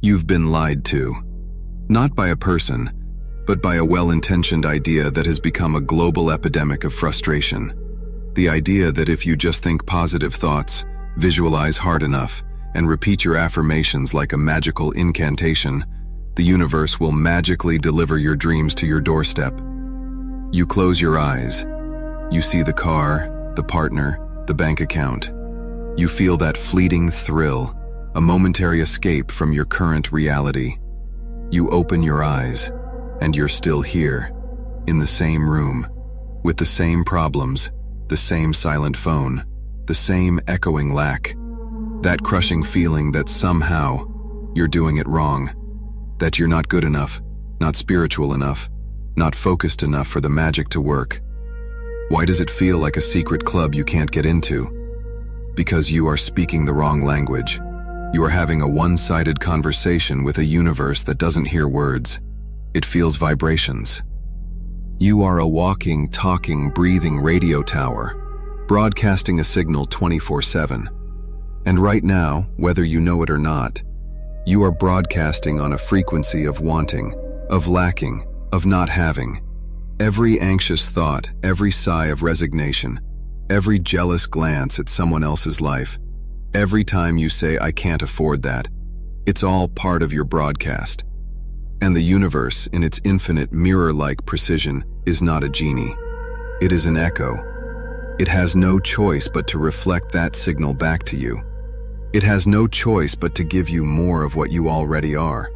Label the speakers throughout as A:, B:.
A: You've been lied to. Not by a person, but by a well-intentioned idea that has become a global epidemic of frustration. The idea that if you just think positive thoughts, visualize hard enough, and repeat your affirmations like a magical incantation, the universe will magically deliver your dreams to your doorstep. You close your eyes. You see the car, the partner, the bank account. You feel that fleeting thrill, a momentary escape from your current reality. You open your eyes, and you're still here, in the same room, with the same problems, the same silent phone, the same echoing lack. That crushing feeling that somehow you're doing it wrong, that you're not good enough, not spiritual enough, not focused enough for the magic to work. Why does it feel like a secret club you can't get into? Because you are speaking the wrong language. You are having a one-sided conversation with a universe that doesn't hear words. It feels vibrations. You are a walking, talking, breathing radio tower, broadcasting a signal 24/7. And right now, whether you know it or not, you are broadcasting on a frequency of wanting, of lacking, of not having. Every anxious thought, every sigh of resignation, every jealous glance at someone else's life, every time you say, "I can't afford that," it's all part of your broadcast. And the universe, in its infinite mirror-like precision, is not a genie. It is an echo. It has no choice but to reflect that signal back to you. It has no choice but to give you more of what you already are.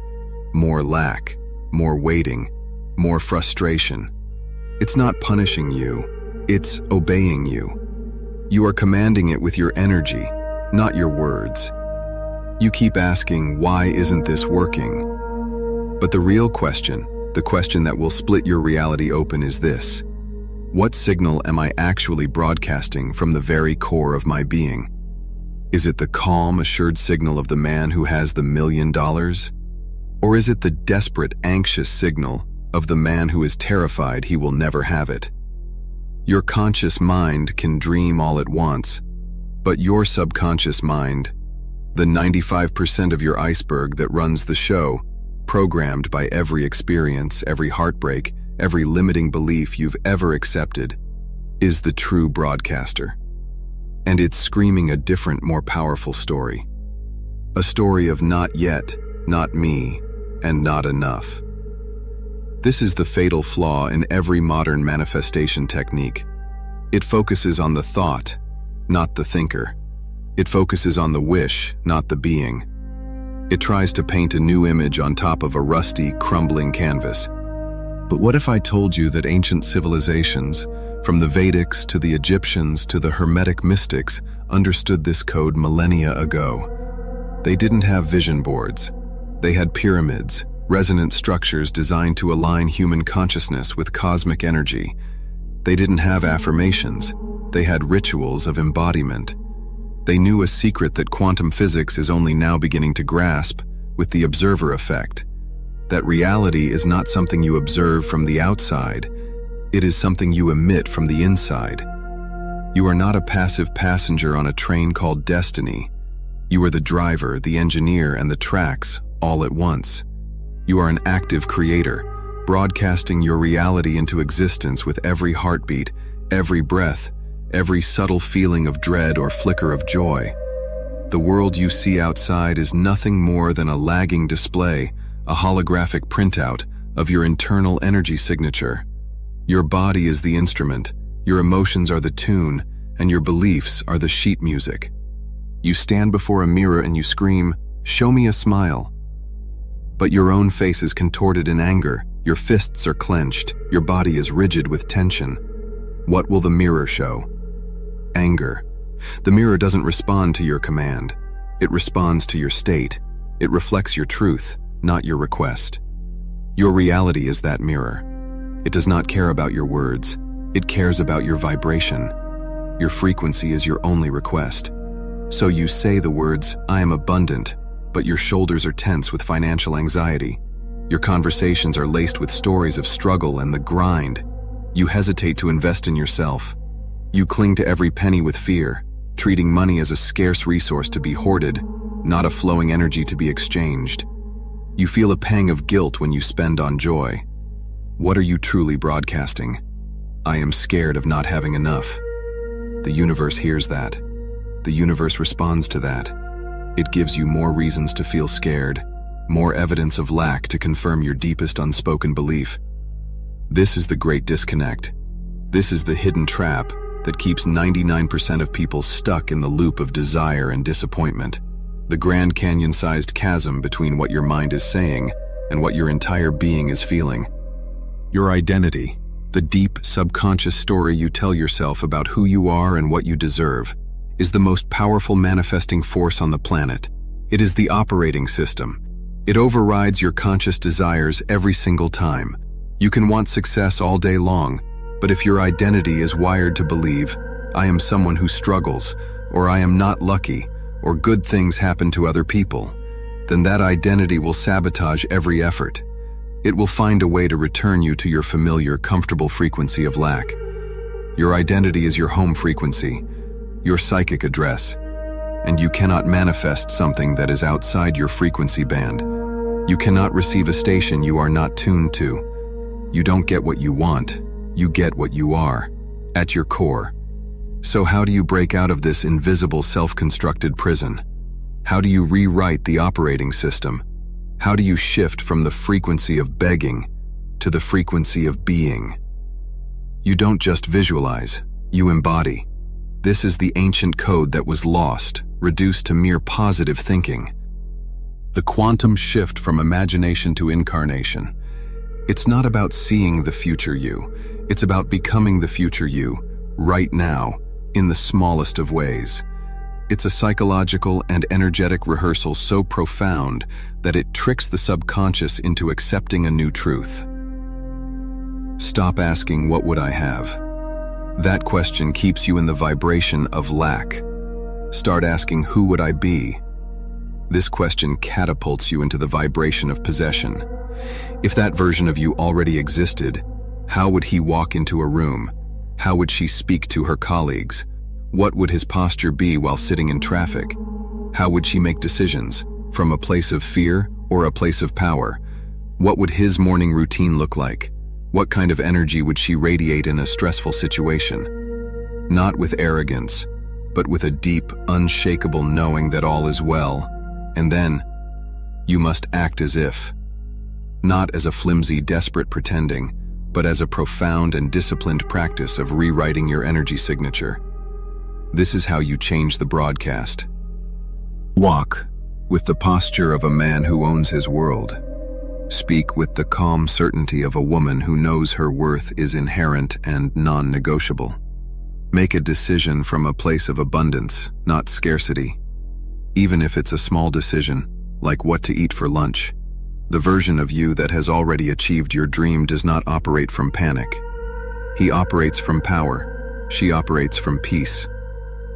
A: More lack, more waiting, more frustration. It's not punishing you, it's obeying you. You are commanding it with your energy, not your words. You keep asking, why isn't this working? But the real question, the question that will split your reality open is this: what signal am I actually broadcasting from the very core of my being? Is it the calm, assured signal of the man who has the $1 million? Or is it the desperate, anxious signal of the man who is terrified he will never have it? Your conscious mind can dream all it wants, but your subconscious mind, the 95% of your iceberg that runs the show, programmed by every experience, every heartbreak, every limiting belief you've ever accepted, is the true broadcaster. And it's screaming a different, more powerful story. A story of not yet, not me, and not enough. This is the fatal flaw in every modern manifestation technique. It focuses on the thought, not the thinker. It focuses on the wish, not the being. It tries to paint a new image on top of a rusty, crumbling canvas. But what if I told you that ancient civilizations, from the Vedics to the Egyptians to the Hermetic mystics, understood this code millennia ago? They didn't have vision boards. They had pyramids, resonant structures designed to align human consciousness with cosmic energy. They didn't have affirmations. They had rituals of embodiment. They knew a secret that quantum physics is only now beginning to grasp with the observer effect. That reality is not something you observe from the outside. It is something you emit from the inside. You are not a passive passenger on a train called destiny. You are the driver, the engineer, and the tracks all at once. You are an active creator, broadcasting your reality into existence with every heartbeat, every breath, every subtle feeling of dread or flicker of joy. The world you see outside is nothing more than a lagging display, a holographic printout of your internal energy signature. Your body is the instrument, your emotions are the tune, and your beliefs are the sheet music. You stand before a mirror and you scream, "Show me a smile." But your own face is contorted in anger, your fists are clenched, your body is rigid with tension. What will the mirror show? Anger. The mirror doesn't respond to your command. It responds to your state. It reflects your truth, not your request. Your reality is that mirror. It does not care about your words. It cares about your vibration. Your frequency is your only request. So you say the words, "I am abundant," but your shoulders are tense with financial anxiety. Your conversations are laced with stories of struggle and the grind. You hesitate to invest in yourself. You cling to every penny with fear, treating money as a scarce resource to be hoarded, not a flowing energy to be exchanged. You feel a pang of guilt when you spend on joy. What are you truly broadcasting? I am scared of not having enough. The universe hears that. The universe responds to that. It gives you more reasons to feel scared, more evidence of lack to confirm your deepest unspoken belief. This is the great disconnect. This is the hidden trap that keeps 99% of people stuck in the loop of desire and disappointment. The Grand Canyon-sized chasm between what your mind is saying and what your entire being is feeling. Your identity, the deep, subconscious story you tell yourself about who you are and what you deserve, is the most powerful manifesting force on the planet. It is the operating system. It overrides your conscious desires every single time. You can want success all day long, but if your identity is wired to believe, I am someone who struggles, or I am not lucky, or good things happen to other people, then that identity will sabotage every effort. It will find a way to return you to your familiar, comfortable frequency of lack. Your identity is your home frequency, your psychic address, and you cannot manifest something that is outside your frequency band. You cannot receive a station you are not tuned to. You don't get what you want, you get what you are, at your core. So how do you break out of this invisible self-constructed prison? How do you rewrite the operating system? How do you shift from the frequency of begging to the frequency of being? You don't just visualize, you embody. This is the ancient code that was lost, reduced to mere positive thinking. The quantum shift from imagination to incarnation. It's not about seeing the future you, it's about becoming the future you, right now, in the smallest of ways. It's a psychological and energetic rehearsal so profound that it tricks the subconscious into accepting a new truth. Stop asking, what would I have? That question keeps you in the vibration of lack. Start asking, who would I be? This question catapults you into the vibration of possession. If that version of you already existed, how would he walk into a room? How would she speak to her colleagues? What would his posture be while sitting in traffic? How would she make decisions? From a place of fear or a place of power? What would his morning routine look like? What kind of energy would she radiate in a stressful situation? Not with arrogance, but with a deep, unshakable knowing that all is well. And then, you must act as if. Not as a flimsy, desperate pretending, but as a profound and disciplined practice of rewriting your energy signature. This is how you change the broadcast. Walk with the posture of a man who owns his world. Speak with the calm certainty of a woman who knows her worth is inherent and non-negotiable. Make a decision from a place of abundance, not scarcity. Even if it's a small decision, like what to eat for lunch. The version of you that has already achieved your dream does not operate from panic. He operates from power. She operates from peace.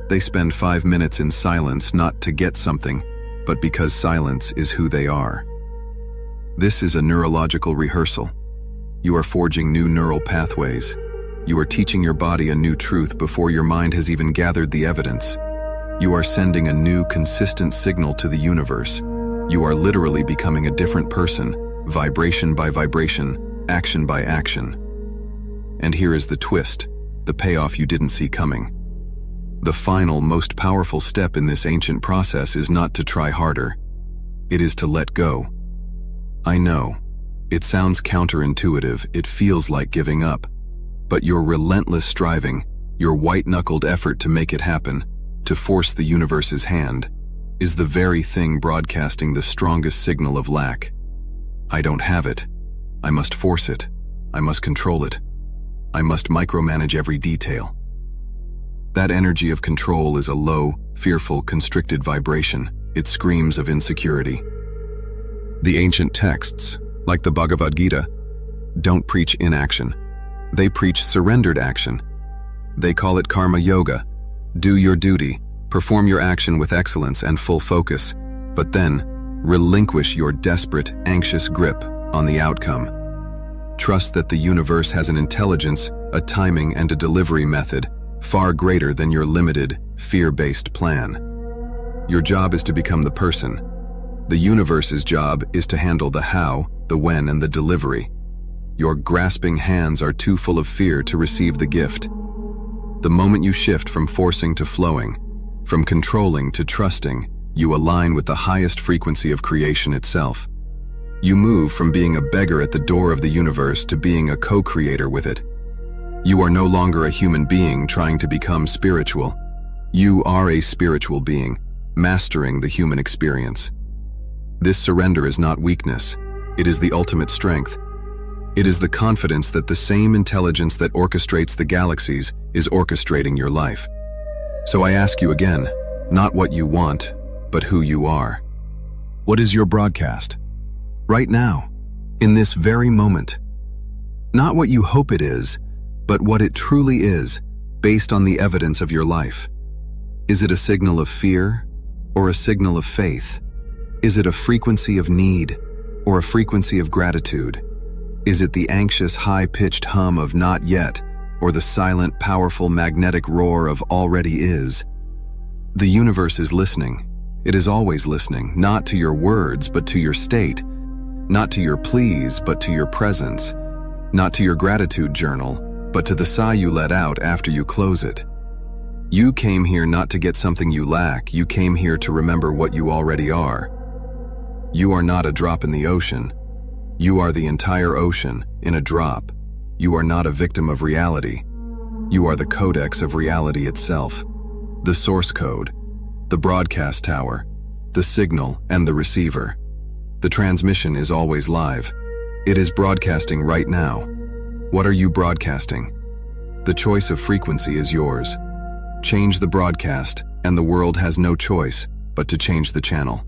A: They spend 5 minutes in silence not to get something, but because silence is who they are. This is a neurological rehearsal. You are forging new neural pathways. You are teaching your body a new truth before your mind has even gathered the evidence. You are sending a new, consistent signal to the universe. You are literally becoming a different person, vibration by vibration, action by action. And here is the twist, the payoff you didn't see coming. The final, most powerful step in this ancient process is not to try harder. It is to let go. I know, it sounds counterintuitive, it feels like giving up. But your relentless striving, your white-knuckled effort to make it happen, to force the universe's hand, is the very thing broadcasting the strongest signal of lack. I don't have it. I must force it. I must control it. I must micromanage every detail. That energy of control is a low, fearful, constricted vibration. It screams of insecurity. The ancient texts, like the Bhagavad Gita, don't preach inaction. They preach surrendered action. They call it karma yoga. Do your duty, perform your action with excellence and full focus, but then relinquish your desperate, anxious grip on the outcome. Trust that the universe has an intelligence, a timing, and a delivery method far greater than your limited, fear-based plan. Your job is to become the person, The universe's job is to handle the how, the when, and the delivery. Your grasping hands are too full of fear to receive the gift. The moment you shift from forcing to flowing, from controlling to trusting, you align with the highest frequency of creation itself. You move from being a beggar at the door of the universe to being a co-creator with it. You are no longer a human being trying to become spiritual. You are a spiritual being, mastering the human experience. This surrender is not weakness. It is the ultimate strength. It is the confidence that the same intelligence that orchestrates the galaxies is orchestrating your life. So I ask you again, not what you want, but who you are. What is your broadcast? Right now, in this very moment. Not what you hope it is, but what it truly is, based on the evidence of your life. Is it a signal of fear or a signal of faith? Is it a frequency of need or a frequency of gratitude? Is it the anxious, high-pitched hum of not yet or the silent, powerful, magnetic roar of already is? The universe is listening. It is always listening, not to your words, but to your state, not to your pleas, but to your presence, not to your gratitude journal, but to the sigh you let out after you close it. You came here not to get something you lack, you came here to remember what you already are. You are not a drop in the ocean. You are the entire ocean, in a drop. You are not a victim of reality. You are the codex of reality itself. The source code, the broadcast tower, the signal and the receiver. The transmission is always live. It is broadcasting right now. What are you broadcasting? The choice of frequency is yours. Change the broadcast, and the world has no choice but to change the channel.